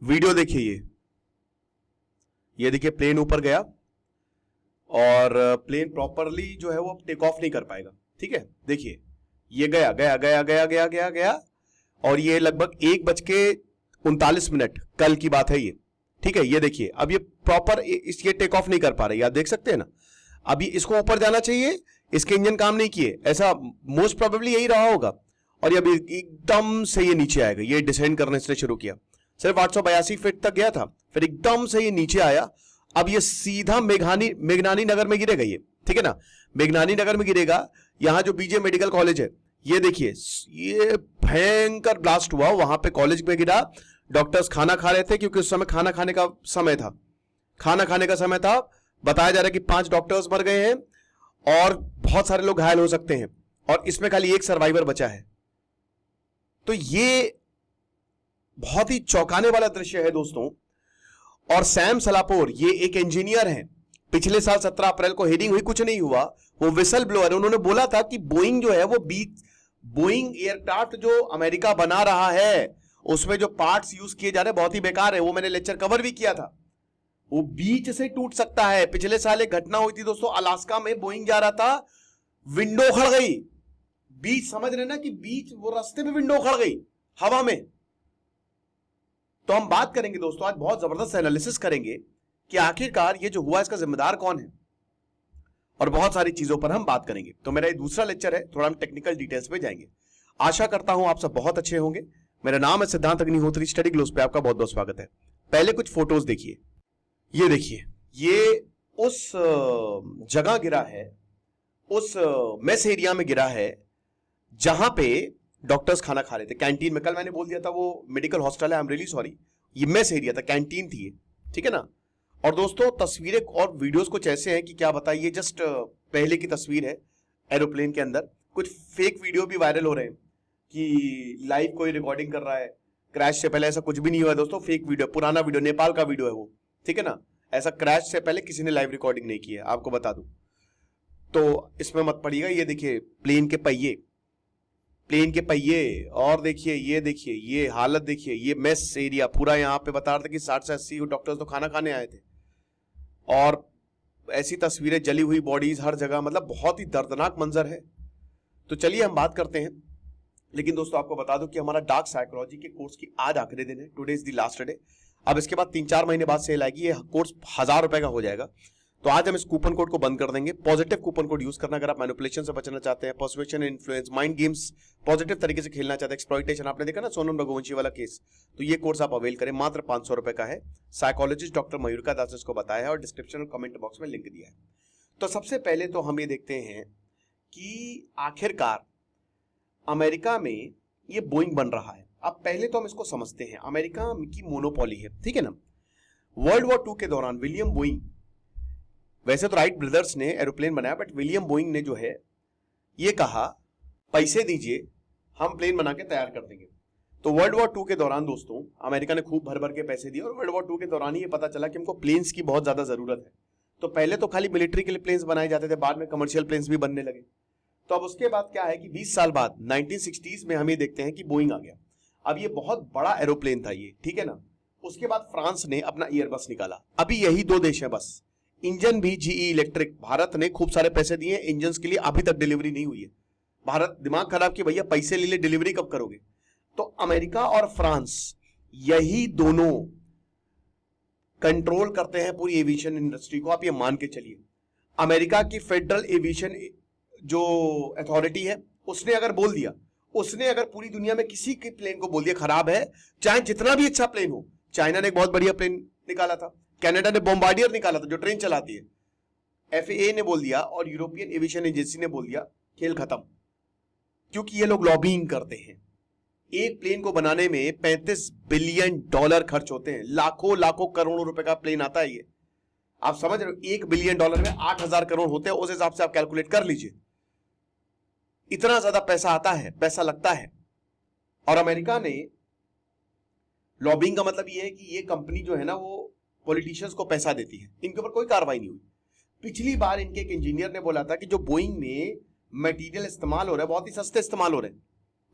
Video देखिए, ये देखिए प्लेन ऊपर गया और प्लेन प्रॉपरली जो है वो टेक ऑफ नहीं कर पाएगा। ठीक है, देखिए ये गया गया गया गया गया गया गया और ये लगभग 1:39 कल की बात है ये। ठीक है, ये देखिए अब ये प्रॉपर ये टेक ऑफ नहीं कर पा रही, आप देख सकते हैं ना। अभी इसको ऊपर जाना चाहिए, इसके इंजन काम नहीं किए, ऐसा मोस्ट प्रोबेबली यही रहा होगा। और ये अभी एकदम से ये नीचे आएगा, ये डिसेंड करने इसने शुरू किया, सिर्फ 882 फीट तक गया था, फिर एकदम से ये नीचे आया। अब ये सीधा मेघनानी नगर में गिरेगा ये, ठीक है ना, मेघनानी नगर में गिरेगा। यहां जो बीजे मेडिकल कॉलेज है, ये देखिए ये भयंकर ब्लास्ट हुआ, वहां पे कॉलेज में गिरा। डॉक्टर्स खाना खा रहे थे क्योंकि उस समय खाना खाने का समय था, खाना खाने का समय था। बताया जा रहा है कि 5 डॉक्टर्स मर गए हैं और बहुत सारे लोग घायल हो सकते हैं, और इसमें खाली एक सर्वाइवर बचा है। तो ये बहुत ही चौंकाने वाला दृश्य है दोस्तों। और सैम सलापोर ये एक इंजीनियर हैं, पिछले साल 17 अप्रैल को हेडिंग हुई, कुछ नहीं हुआ, वो विसल ब्लोअर। उन्होंने बोला था कि बोइंग जो है वो बोइंग एयरक्राफ्ट जो अमेरिका बना रहा है उसमें जो पार्ट्स यूज किए जा रहे हैं बहुत ही बेकार है। वो मैंने लेक्चर कवर भी किया था, वो बीच से टूट सकता है। पिछले साल एक घटना हुई थी दोस्तों, अलास्का में बोइंग जा रहा था, विंडो उखड़ गई बीच, समझ रहे ना कि बीच वो रास्ते में विंडो उखड़ गई हवा में। तो हम बात करेंगे दोस्तों, आज बहुत जबरदस्त एनालिसिस करेंगे कि आखिरकार ये जो हुआ इसका जिम्मेदार कौन है, और बहुत सारी चीजों पर हम बात करेंगे। तो मेरा ये दूसरा लेक्चर है, थोड़ा हम टेक्निकल डिटेल्स पे जाएंगे। आशा करता हूं आप सब बहुत अच्छे होंगे। मेरा नाम है सिद्धांत अग्निहोत्री, स्टडी ग्लोस पे आपका बहुत बहुत स्वागत है। पहले कुछ फोटोज देखिए, ये देखिए ये उस जगह गिरा है, उस मेस एरिया में गिरा है जहां पे डॉक्टर्स खाना खा रहे थे, कैंटीन में। कल मैंने बोल दिया था वो मेडिकल हॉस्टल है, आई एम रियली सॉरी, ये मेस एरिया था, कैंटीन थी ये, ठीक है ना। और दोस्तों तस्वीरें और वीडियोस कुछ ऐसे हैं कि क्या बताइए, जस्ट पहले की तस्वीर है एरोप्लेन के अंदर। कुछ फेक वीडियो भी वायरल हो रहे हैं कि लाइव कोई रिकॉर्डिंग कर रहा है, क्रैश से पहले ऐसा कुछ भी नहीं हुआ है दोस्तों, फेक वीडियो, पुराना वीडियो, नेपाल का वीडियो है वो, ठीक है ना। ऐसा क्रैश से पहले किसी ने लाइव रिकॉर्डिंग नहीं की है, आपको बता दूं, तो इसमें मत पड़िएगा। ये देखिए प्लेन के पहिए, प्लेन के पहिए, और देखिए ये हालत देखिए, ये मेस एरिया पूरा। यहाँ पे बता रहे थे कि 60 से 80 डॉक्टर्स तो खाना खाने आए थे, और ऐसी तस्वीरें, जली हुई बॉडीज हर जगह, मतलब बहुत ही दर्दनाक मंजर है। तो चलिए हम बात करते हैं। लेकिन दोस्तों आपको बता दूं कि हमारा डार्क साइकोलॉजी के कोर्स की आज आखिरी दिन है, today is the last day. अब इसके बाद 3-4 महीने बाद सेल आएगी, ये कोर्स 1000 रुपए का हो जाएगा। तो आज हम इस कूपन कोड को बंद कर देंगे। पॉजिटिव कूपन कोड यूज करना अगर आप मैनिपुलेशन से बचना चाहते हैं, persuasion, influence, mind games, positive तरीके से खेलना चाहते हैं, एक्सप्लॉइटेशन, आपने देखा ना सोनम रघुवंशी वाला केस, तो ये कोर्स आप अवेल करें, मात्र 500 रुपए का है। साइकोलॉजिस्ट डॉक्टर मयूरिका दास ने इसको बताया है और डिस्क्रिप्शन और कमेंट बॉक्स में लिंक दिया है। तो सबसे पहले तो हम ये देखते हैं कि आखिरकार अमेरिका में ये बोइंग बन रहा है। अब पहले तो हम इसको समझते हैं, अमेरिका की मोनोपोली है, ठीक है ना। वर्ल्ड वॉर 2 के दौरान विलियम बोइंग, वैसे तो राइट ब्रदर्स ने एरोप्लेन बनाया, बट विलियम बोइंग ने जो है ये कहा पैसे दीजिए हम प्लेन बना के तैयार कर देंगे। तो वर्ल्ड वॉर 2 के दौरान दोस्तों अमेरिका ने खूब भर भर के पैसे दिए, और वर्ल्ड वॉर 2 के दौरान ही ये पता चला कि हमको प्लेन्स की बहुत ज्यादा जरूरत है। तो पहले तो खाली मिलिट्री के लिए प्लेन्स बनाए जाते थे, बाद में कमर्शियल प्लेन्स भी बनने लगे। तो अब उसके बाद क्या है कि 20 साल बाद 1960s में हम ये देखते हैं कि बोइंग आ गया। अब ये बहुत बड़ा एरोप्लेन था ये, ठीक है ना। उसके बाद फ्रांस ने अपना एयरबस निकाला। अभी यही 2 देश है बस। इंजन भी जीई इलेक्ट्रिक, भारत ने खूब सारे पैसे दिए इंजन के लिए, अभी तक डिलीवरी नहीं हुई है। भारत दिमाग खराब कि भैया पैसे ले ले, डिलीवरी कब करोगे। तो अमेरिका और फ्रांस यही दोनों कंट्रोल करते हैं पूरी एविएशन इंडस्ट्री को। आप ये मान के चलिए, अमेरिका की फेडरल एविएशन जो अथॉरिटी है उसने अगर बोल दिया, उसने अगर पूरी दुनिया में किसी के प्लेन को बोल दिया खराब है, चाहे जितना भी अच्छा प्लेन हो। चाइना ने एक बहुत बढ़िया प्लेन निकाला था, कनाडा ने बॉम्बार्डियर निकाला था जो ट्रेन चलाती है, एफएए ने बोल दिया, और यूरोपियन एविएशन एजेंसी ने बोल दिया खेल खत्म। क्योंकि ये लोग लॉबिंग करते हैं। एक प्लेन को बनाने में $35 बिलियन खर्च होते हैं, लाखों लाखों करोड़ों रुपए का प्लेन आता है ये। आप समझ रहे हो, $1 बिलियन में 8000 करोड़ होते हैं, उस हिसाब से आप कैलकुलेट कर लीजिए। इतना ज्यादा पैसा आता है, पैसा लगता है। और अमेरिका ने लॉबिंग का मतलब ये है कि ये कंपनी जो है ना वो पॉलिटिशियंस को पैसा देती है, इनके ऊपर कोई कार्रवाई नहीं हुई। पिछली बार इनके एक इंजीनियर ने बोला था कि जो बोइंग में मटेरियल इस्तेमाल हो रहा है बहुत ही सस्ते इस्तेमाल हो रहे हैं,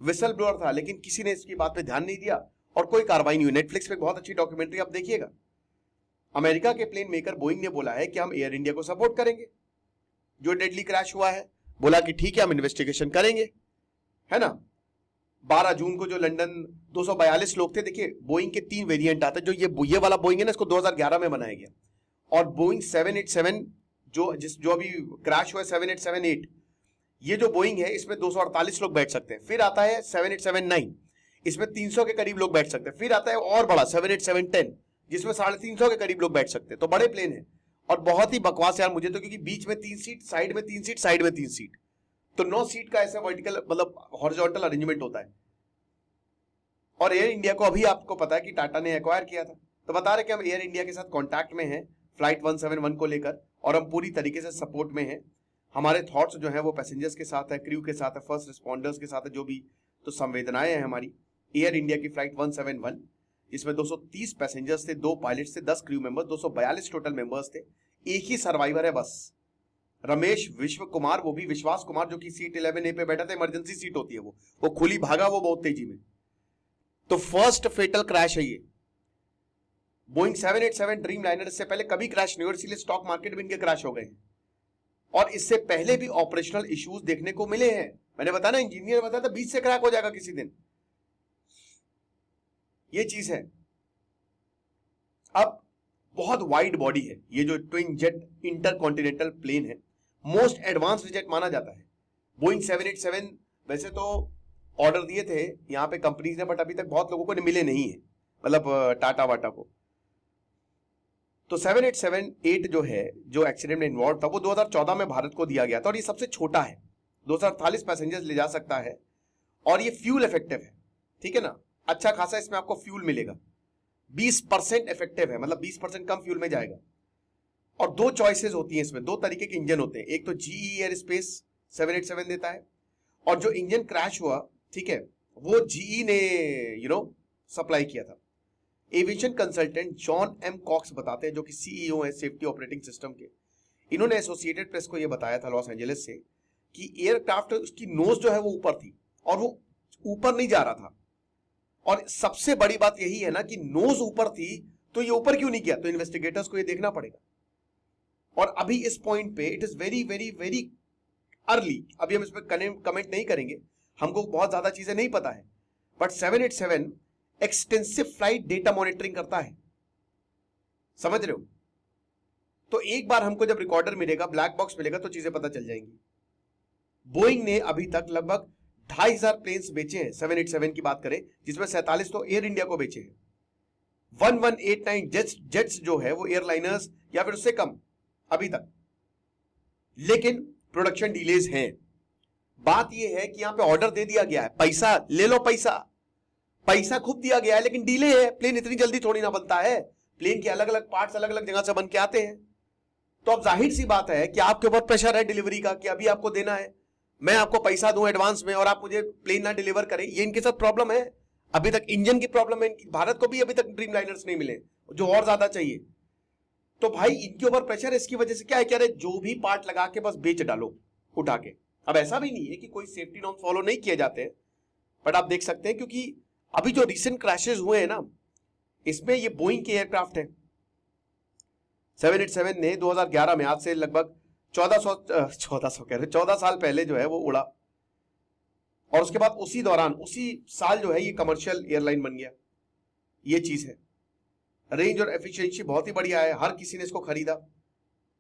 विसल ब्लोअर था, लेकिन किसी ने इसकी बात पे ध्यान नहीं दिया और कोई कार्रवाई नहीं हुई। नेटफ्लिक्स पे बहुत अच्छी डॉक्यूमेंट्री आप देखिएगा। अमेरिका के प्लेन मेकर बोइंग ने बोला है कि हम एयर इंडिया को सपोर्ट करेंगे, जो डेडली क्रैश हुआ है, बोला कि ठीक है हम इन्वेस्टिगेशन करेंगे, है ना। 12 जून को जो लंदन 242 लोग थे, देखिए बोइंग के 3 वेरिएंट आते हैं, जो ये वाला बोइंग है ना, इसको 2011 में बनाया गया, और बोइंग 787 जो अभी क्रैश हुआ है 7878, ये जो बोइंग है इसमें 248 लोग बैठ सकते हैं। फिर आता है 7879, इसमें 300 के करीब लोग बैठ सकते हैं। फिर आता है और बड़ा 7810, जिसमें 350 के करीब लोग बैठ सकते हैं। तो बड़े प्लेन है और बहुत ही बकवास यार मुझे तो, क्योंकि बीच में 3 सीट, साइड में 3 सीट, साइड में 3 सीट, तो 9 सीट का ऐसा वर्टिकल मतलब हॉरिजॉन्टल अरेंजमेंट होता है। और एयर इंडिया को अभी आपको पता है कि टाटा ने एक्वायर किया था, तो बता रहे कि हम एयर इंडिया के साथ कांटेक्ट में हैं फ्लाइट 171 को लेकर, और हम पूरी तरीके से सपोर्ट में हैं। हमारे थॉट्स जो है वो पैसेंजर्स के साथ है, क्रू के साथ है, फर्स्ट रिस्पॉन्डर्स के साथ है, जो भी तो संवेदनाएं हैं हमारी। एयर इंडिया की फ्लाइट 171 जिसमें 230 पैसेंजर्स थे, 2 पायलट्स थे, 10 क्रू मेंबर्स, 242 टोटल मेंबर्स थे। एक ही सर्वाइवर है बस, रमेश विश्व कुमार, वो भी विश्वास कुमार, जो कि सीट 11A पे बैठा था, इमरजेंसी सीट होती है वो खुली भागा वो बहुत तेजी में। तो फर्स्ट फेटल क्रैश है ये। बोइंग 787 ड्रीम लाइनर इससे पहले कभी क्रैश नहीं हुआ, इसीलिए स्टॉक मार्केट में इनके क्रैश हो गए हैं। और इससे पहले भी ऑपरेशनल इश्यूज देखने को मिले हैं। मैंने बताया ना, इंजीनियर बताया था 20 से क्रैक हो जाएगा किसी दिन, ये चीज है। अब बहुत वाइड बॉडी है ये जो ट्विन जेट इंटरकॉन्टिनेंटल प्लेन है, मोस्ट एडवांस्ड जेट माना जाता है। बोइंग 787 वैसे तो ऑर्डर दिए थे यहां पे कंपनीज ने, बट अभी तक बहुत लोगों को मिले नहीं है, मतलब टाटा वाटा को। तो 787-8 जो है, जो एक्सीडेंट में इन्वॉल्व था, वो 2014 में भारत को दिया गया था, और ये सबसे छोटा है, 248 पैसेंजर्स ले जा सकता है, और ये फ्यूल इफेक्टिव है, ठीक है ना। अच्छा खासा इसमें आपको फ्यूल मिलेगा, 20% इफेक्टिव है, मतलब 20% कम फ्यूल में जाएगा। और 2 चॉइसेस होती हैं इसमें, 2 तरीके के इंजन होते हैं। एक तो जीई एयर स्पेस 787 देता है, और जो इंजन क्रैश हुआ, ठीक है, वो जीई ने सप्लाई किया था। Aviation consultant John M Cox बताते हैं, जो कि सीईओ है सेफ्टी ऑपरेटिंग सिस्टम के। इन्होंने एसोसिएटेड प्रेस को यह बताया था लॉस एंजलिस से कि एयरक्राफ्ट उसकी नोज जो है वो ऊपर थी, और वो ऊपर नहीं जा रहा था। और सबसे बड़ी बात यही है ना कि नोज ऊपर थी, तो ये ऊपर क्यों नहीं गया, तो इन्वेस्टिगेटर्स को ये देखना पड़ेगा। और अभी इस पॉइंट पे it is very very very early, अभी हम इस पर कमेंट नहीं करेंगे, हमको बहुत ज्यादा चीजें नहीं पता है। But 787 extensive flight data monitoring करता है, समझ रहे हो। तो एक बार हमको जब रिकॉर्डर मिलेगा, ब्लैक बॉक्स मिलेगा, तो चीजें पता चल जाएंगी। बोइंग ने अभी तक लगभग 2500 प्लेन्स बेचे हैं 787 की बात करें, जिसमें 47 तो एयर इंडिया को बेचे हैं। 1189 जेट्स जो है वो एयरलाइनर्स या फिर उससे कम अभी तक, लेकिन प्रोडक्शन डिलेज हैं। बात यह है कि यहां पे ऑर्डर दे दिया गया है, पैसा ले लो, पैसा खूब दिया गया है, लेकिन डिले है। प्लेन इतनी जल्दी थोड़ी ना बनता है, प्लेन के अलग अलग पार्ट्स अलग अलग जगह से बन के आते हैं। तो अब जाहिर सी बात है कि आपके ऊपर प्रेशर है डिलीवरी का, कि अभी आपको देना है, मैं आपको पैसा दूं एडवांस में और आप मुझे प्लेन ना डिलीवर करें। ये इनके साथ प्रॉब्लम है, अभी तक इंजन की प्रॉब्लम है। भारत को भी अभी तक ड्रीम लाइनर्स नहीं मिले, जो और ज्यादा चाहिए। तो भाई इनके ऊपर प्रेशर है, इसकी वजह से क्या है, कह रहे जो भी पार्ट लगा के बस बेच डालो उठा के। अब ऐसा भी नहीं है कि कोई सेफ्टी नॉर्म्स फॉलो नहीं किए जाते हैं, बट आप देख सकते हैं, क्योंकि अभी जो रिसेंट क्रैशेस हुए हैं ना, इसमें ये बोइंग के एयरक्राफ्ट है। 787 ने 2011 में, आज से लगभग 14 साल पहले जो है वो उड़ा, और उसके बाद उसी दौरान उसी साल जो है ये कमर्शियल एयरलाइन बन गया। ये चीज है, रेंज और एफिशिएंसी बहुत ही बढ़िया है, हर किसी ने इसको खरीदा।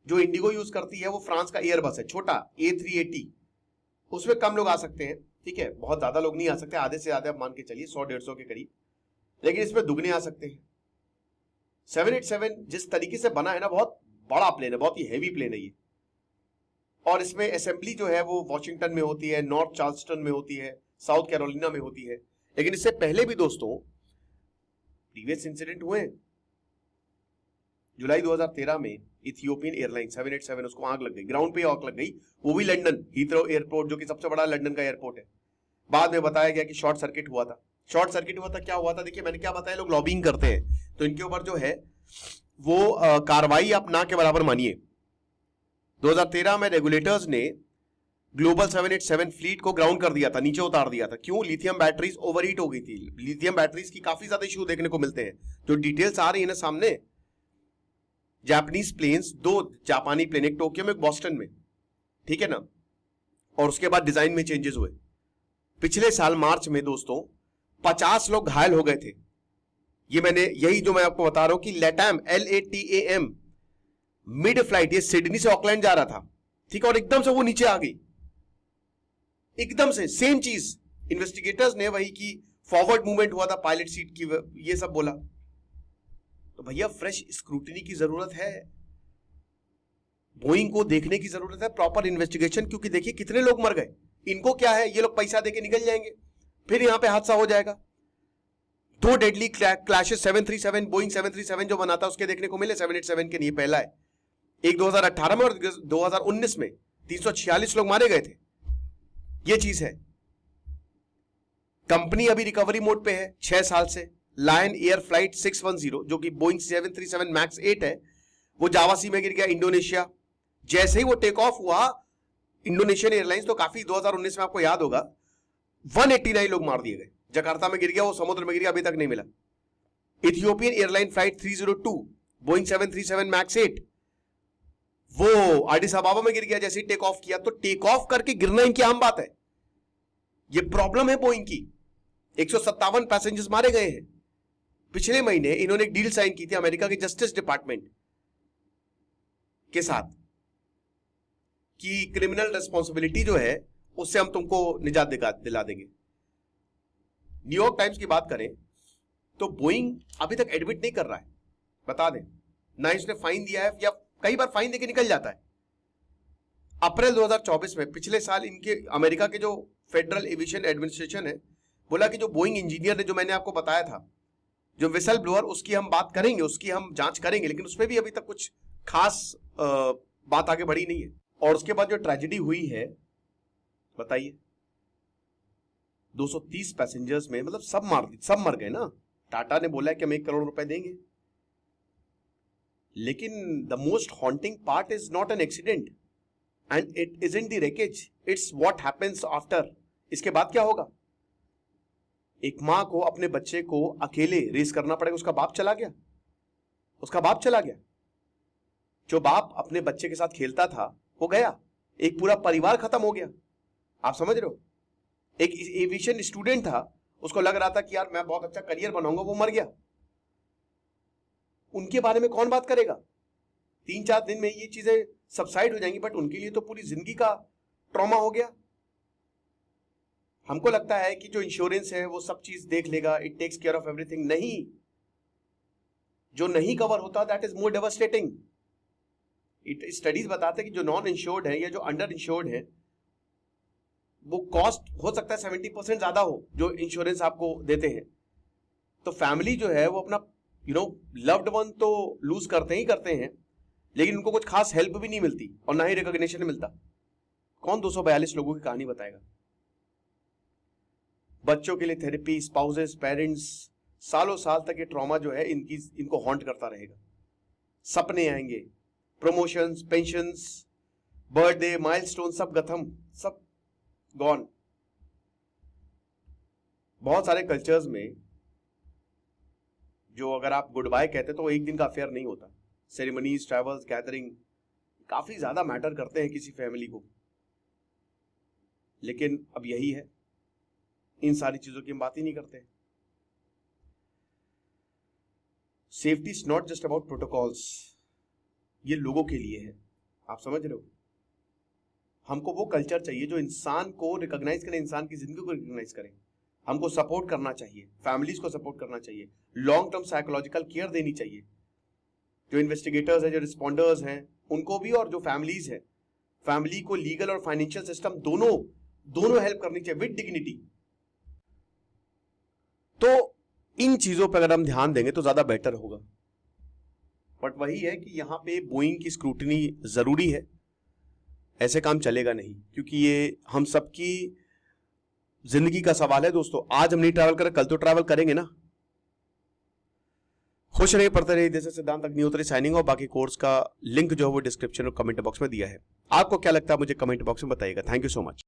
जो इंडिगो यूज करती है वो फ्रांस का एयरबस है, छोटा A380, उसमें कम लोग आ सकते हैं, ठीक है, बहुत ज्यादा लोग नहीं आ सकते, आधे से आधे आप मान के चलिए 100-150 के करीब, लेकिन इसमें दुगने आ सकते हैं। 787 जिस तरीके से बना है ना, बहुत बड़ा प्लेन है, बहुत ही हैवी प्लेन है ये। और इसमें असेंबली जो है वो वॉशिंगटन में होती है, नॉर्थ चार्ल्सटन में होती है, साउथ कैरोलिना में होती है। लेकिन इससे पहले भी दोस्तों प्रीवियस इंसिडेंट हुए। जुलाई 2013 में इथियोपियन एयरलाइन 787 उसको आग लग गई, ग्राउंड पे आग लग गई, वो भी लंदन हीथ्रो एयरपोर्ट, जो कि सबसे बड़ा लंदन का एयरपोर्ट है। बाद में बताया गया कि शॉर्ट सर्किट हुआ था। शॉर्ट सर्किट हुआ था, क्या हुआ था, देखिए मैंने क्या बताया, लोग लॉबिंग करते हैं, तो इनके ऊपर जो है वो कार्रवाई आप ना के बराबर मानिए। 2013 में रेगुलेटर्स ने ग्लोबल 787 फ्लीट को ग्राउंड कर दिया था, नीचे उतार दिया था। क्यों? लिथियम बैटरीज ओवरहीट हो गई थी। लिथियम बैटरीज की काफी ज्यादा इश्यू देखने को मिलते हैं, जो डिटेल्स आ रही है ना सामने। जापानीज प्लेन्स, 2 जापानी प्लेन, एक टोक्यो में एक बॉस्टन में, ठीक है ना, और उसके बाद डिजाइन में चेंजेस हुए। पिछले साल मार्च में दोस्तों 50 लोग घायल हो गए थे। ये मैंने, यही जो मैं आपको बता रहा हूं कि LATAM, LATAM मिड फ्लाइट, ये सिडनी से ऑकलैंड जा रहा था, ठीक है, और एकदम से वो नीचे आ गई, एकदम से सेम चीज। इन्वेस्टिगेटर्स ने वही की, फॉरवर्ड मूवमेंट हुआ था पायलट सीट की, ये सब बोला। तो भैया फ्रेश स्क्रूटनी की जरूरत है, बोइंग को देखने की जरूरत है, प्रॉपर इन्वेस्टिगेशन। क्योंकि देखिए कितने लोग मर गए, इनको क्या है, ये लोग पैसा देके निकल जाएंगे, फिर यहां पे हादसा हो जाएगा। 2 डेडली क्लैशेस 737, बोइंग 737 जो बनाता है उसके देखने को मिले, 787 के लिए पहला है। एक 2018 में और 2019 में 346 लोग मारे गए थे। ये चीज है। कंपनी अभी रिकवरी मोड पे है 6 साल से। लायन एयर फ्लाइट 610 जो कि बोइंग 737 मैक्स 8 है, वो जावा सी में गिर गया, इंडोनेशिया। जैसे ही वो टेक ऑफ हुआ, इंडोनेशियन एयरलाइंस तो काफी 2019 में आपको याद होगा 189 लोग मार दिए गए। जकार्ता में गिर गया, वो समुद्र में गिर गया, अभी तक नहीं मिला। Ethiopian airline flight 302 Boeing 737 max 8, वो एडिस अबाबा में गिर गया जैसे ही टेक ऑफ किया। तो टेक ऑफ करके गिरना इनकी आम बात है। ये प्रॉब्लम है बोइंग की। 157 पैसेंजर्स मारे गए हैं। पिछले महीने इन्होंने एक डील साइन की थी अमेरिका के जस्टिस डिपार्टमेंट के साथ कि क्रिमिनल रिस्पॉन्सिबिलिटी जो है उससे हम तुमको निजात दिला देंगे। न्यूयॉर्क टाइम्स की बात करें तो बोइंग अभी तक एडमिट नहीं कर रहा है, बता दें, ना इसने फाइन दिया है, या कई बार फाइन देके निकल जाता है। अप्रैल 2024 में, पिछले साल, इनके अमेरिका के जो फेडरल एविएशन एडमिनिस्ट्रेशन है, बोला कि जो बोइंग इंजीनियर ने, जो मैंने आपको बताया था, जो विसल ब्लोअर, उसकी हम बात करेंगे, उसकी हम जांच करेंगे, लेकिन उसमें भी अभी तक कुछ खास बात आगे बढ़ी नहीं है। और उसके बाद जो ट्रेजेडी हुई है, बताइए, 230 पैसेंजर्स में, मतलब सब मर गए ना। टाटा ने बोला है कि हम 1 करोड़ रुपए देंगे, लेकिन the most haunting part is not an accident and it isn't the wreckage, it's what happens after. इसके बाद क्या होगा? एक मां को अपने बच्चे को अकेले रेस करना पड़ेगा। उसका बाप चला गया, उसका बाप चला गया। जो बाप अपने बच्चे के साथ खेलता था वो गया, एक पूरा परिवार खत्म हो गया। आप समझ रहे हो? एक एविएशन स्टूडेंट था, उसको लग रहा था कि यार मैं बहुत अच्छा करियर बनाऊंगा, वो मर गया। उनके बारे में कौन बात करेगा? 3-4 दिन में ये चीजें सबसाइड हो जाएंगी, बट उनके लिए तो पूरी जिंदगी का ट्रॉमा हो गया। हमको लगता है कि जो इंश्योरेंस है वो सब चीज देख लेगा, it takes care of everything. नहीं, जो नहीं कवर होता that is more devastating. Studies बताते हैं कि जो नॉन इंश्योर्ड है या जो अंडर इंश्योर्ड है, वो कॉस्ट हो सकता है 70% ज्यादा हो जो इंश्योरेंस आपको देते हैं। तो फैमिली जो है वो अपना लव्ड वन तो लूज करते ही करते हैं, लेकिन उनको कुछ खास हेल्प भी नहीं मिलती और ना ही रिकॉग्निशन मिलता। कौन 242 लोगों की कहानी बताएगा? बच्चों के लिए थेरेपी, स्पाउसेस, पेरेंट्स, सालों साल तक ये ट्रॉमा जो है इनको हॉन्ट करता रहेगा। सपने आएंगे, प्रमोशंस, पेंशंस, बर्थडे, माइलस्टोन, सब खत्म, सब गॉन। बहुत सारे कल्चर्स में जो अगर आप गुड बाय कहते तो एक दिन का अफेयर नहीं होता। सेरेमनीज, ट्रैवल्स, गैदरिंग काफी ज्यादा मैटर करते हैं किसी फैमिली को। लेकिन अब यही है, इन सारी चीजों की हम बात ही नहीं करते। Safety is not just about protocols, ये लोगों के लिए है। आप समझ रहे हो? हमको वो कल्चर चाहिए जो इंसान को रिकॉग्नाइज करे, इंसान की जिंदगी को रिकॉग्नाइज करे। हमको सपोर्ट करना चाहिए, फैमिलीज को सपोर्ट करना चाहिए, लॉन्ग टर्म साइकोलॉजिकल केयर देनी चाहिए। जो इन्वेस्टिगेटर्स हैं, जो रिस्पॉन्डर्स हैं, उनको भी, और जो फैमिलीज है, फैमिली को लीगल और फाइनेंशियल सिस्टम दोनों हेल्प करनी चाहिए विद डिग्निटी। तो इन चीजों पर अगर हम ध्यान देंगे तो ज्यादा बेटर होगा। बट वही है कि यहां पे बोइंग की स्क्रूटनी जरूरी है, ऐसे काम चलेगा नहीं, क्योंकि ये हम सबकी जिंदगी का सवाल है दोस्तों। आज हम नहीं ट्रैवल करें, कल तो ट्रैवल करेंगे ना। खुश रहिए, पढ़ते रहिए। जैसे सिद्धांत अग्निहोत्री साइनिंग, और बाकी कोर्स का लिंक जो है वो डिस्क्रिप्शन और कमेंट बॉक्स में दिया है। आपको क्या लगता है मुझे कमेंट बॉक्स में बताइएगा। Thank you so much.